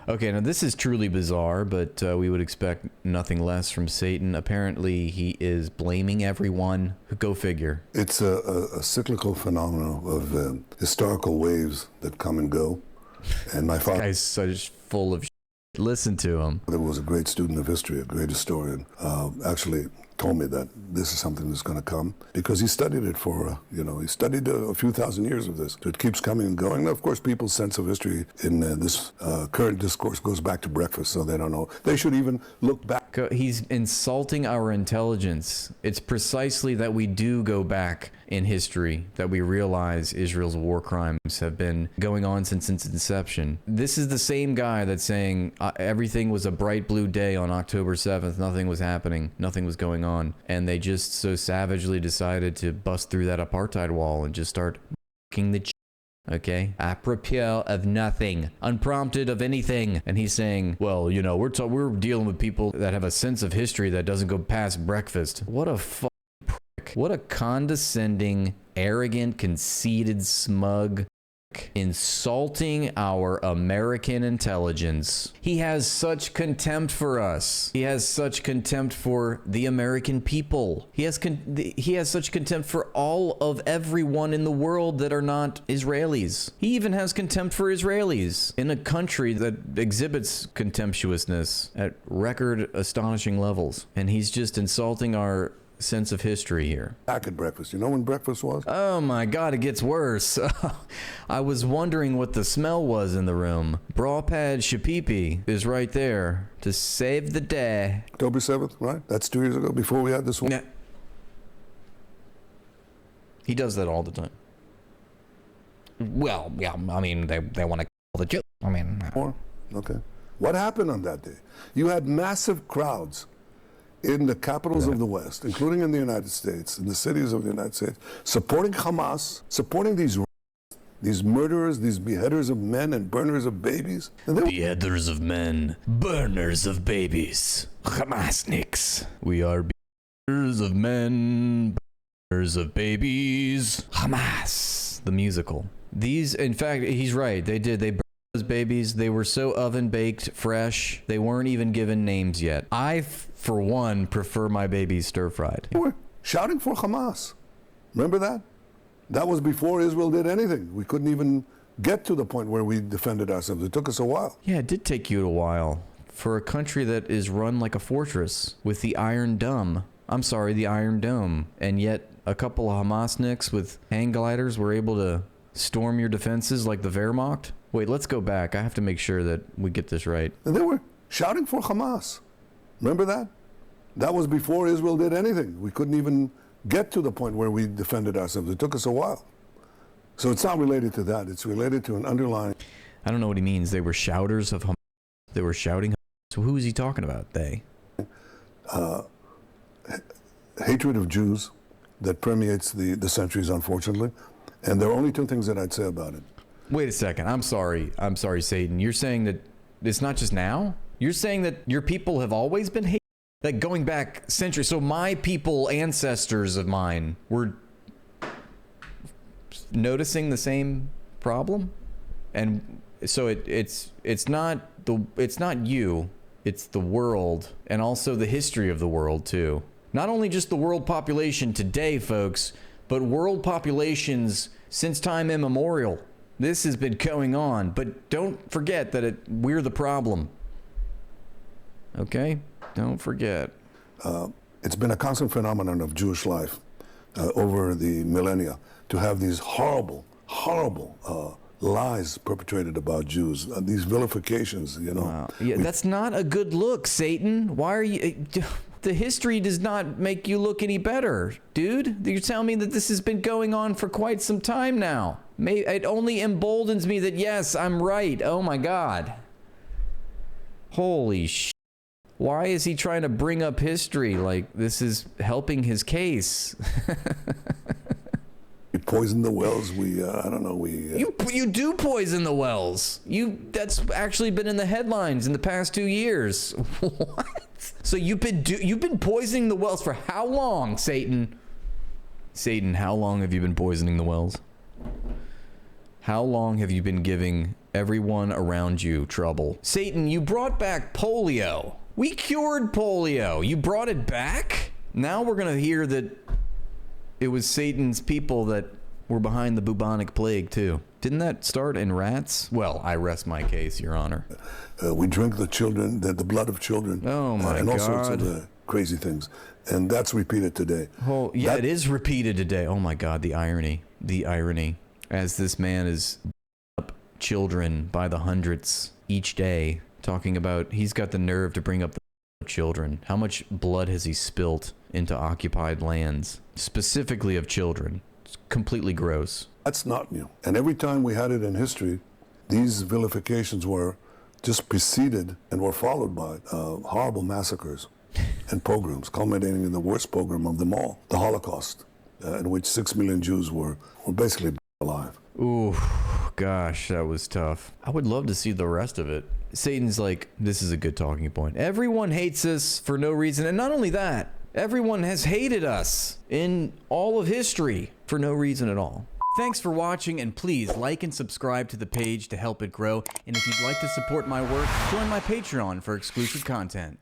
Okay, now this is truly bizarre, but we would expect nothing less from Satan. Apparently, he is blaming everyone. Go figure. It's a cyclical phenomenon of historical waves that come and go. And my father... This guy's such full of shit. Listen to him. There was a great student of history, a great historian, actually told me that this is something that's going to come because he studied it for, he studied a few thousand years of this. So it keeps coming and going. And of course, people's sense of history in this current discourse goes back to breakfast, so they don't know. They should even look back. He's insulting our intelligence. It's precisely that we do go back in history that we realize Israel's war crimes have been going on since its inception. This is the same guy that's saying everything was a bright blue day on October 7th. Nothing was happening. Nothing was going on. And they just so savagely decided to bust through that apartheid wall and just start f***ing the okay? Apropos of nothing, unprompted of anything. And he's saying, well, we're dealing with people that have a sense of history that doesn't go past breakfast. What a prick. What a condescending, arrogant, conceited, smug, insulting our American intelligence. He has such contempt for us. He has such contempt for the American people. He has such contempt for all of everyone in the world that are not Israelis. He even has contempt for Israelis in a country that exhibits contemptuousness at record astonishing levels. And he's just insulting our sense of history here. Back at breakfast. You know when breakfast was? Oh my God, it gets worse. I was wondering what the smell was in the room. Bra pad Shapipi is right there to save the day. October 7th, right? That's 2 years ago, before we had this one. Yeah. He does that all the time. Well, yeah, I mean, they want to kill the Jew. I mean... Okay. What happened on that day? You had massive crowds in the capitals of the West, including in the United States, in the cities of the United States, supporting Hamas, supporting these murderers, these beheaders of men and burners of babies. Beheaders of men, burners of babies, Hamasniks. We are beheaders of men, burners of babies, Hamas. The musical. These, in fact, he's right. They burned those babies. They were so oven baked, fresh. They weren't even given names yet. I, for one, prefer my babies stir-fried. They were shouting for Hamas. Remember that? That was before Israel did anything. We couldn't even get to the point where we defended ourselves. It took us a while. Yeah, it did take you a while. For a country that is run like a fortress with the Iron Dome. The Iron Dome. And yet a couple of Hamasniks with hang gliders were able to storm your defenses like the Wehrmacht. Wait, let's go back. I have to make sure that we get this right. And they were shouting for Hamas. Remember that? That was before Israel did anything. We couldn't even get to the point where we defended ourselves. It took us a while. So it's not related to that. It's related to an underlying... I don't know what he means. They were shouters of Hamas. They were shouting. So who is he talking about, they? Hatred of Jews that permeates the centuries, unfortunately. And there are only two things that I'd say about it. Wait a second. I'm sorry, Satan. You're saying that it's not just now? You're saying that your people have always been hated? Like going back centuries. So my people, ancestors of mine, were noticing the same problem? And so it's not you, it's the world, and also the history of the world too. Not only just the world population today, folks, but world populations since time immemorial. This has been going on, but don't forget that we're the problem. Okay? Don't forget. It's been a constant phenomenon of Jewish life over the millennia to have these horrible, horrible lies perpetrated about Jews, these vilifications, Wow. Yeah, that's not a good look, Satan. Why are you... The history does not make you look any better, dude. You're telling me that this has been going on for quite some time now. It only emboldens me that, yes, I'm right. Oh, my God. Holy shit. Why is he trying to bring up history like this is helping his case? We poison the wells. I don't know. You do poison the wells. That's actually been in the headlines in the past 2 years. What? So you've been poisoning the wells for how long, Satan? Satan, how long have you been poisoning the wells? How long have you been giving everyone around you trouble. Satan, you brought back polio. We cured polio. You brought it back? Now we're going to hear that it was Satan's people that were behind the bubonic plague, too. Didn't that start in rats? Well, I rest my case, Your Honor. We drink the children, the blood of children. Oh, my and all God. sorts of crazy things. And that's repeated today. Oh, yeah, it is repeated today. Oh, my God, the irony. The irony. As this man is up children by the hundreds each day, talking about he's got the nerve to bring up the children. How much blood has he spilt into occupied lands, specifically of children? It's completely gross. That's not new. And every time we had it in history, these vilifications were just preceded and were followed by horrible massacres and pogroms, culminating in the worst pogrom of them all, the Holocaust, in which 6 million Jews were basically alive. Ooh, gosh, that was tough. I would love to see the rest of it. Satan's like, this is a good talking point. Everyone hates us for no reason. And not only that, everyone has hated us in all of history for no reason at all. Thanks for watching, and please like and subscribe to the page to help it grow. And if you'd like to support my work, join my Patreon for exclusive content.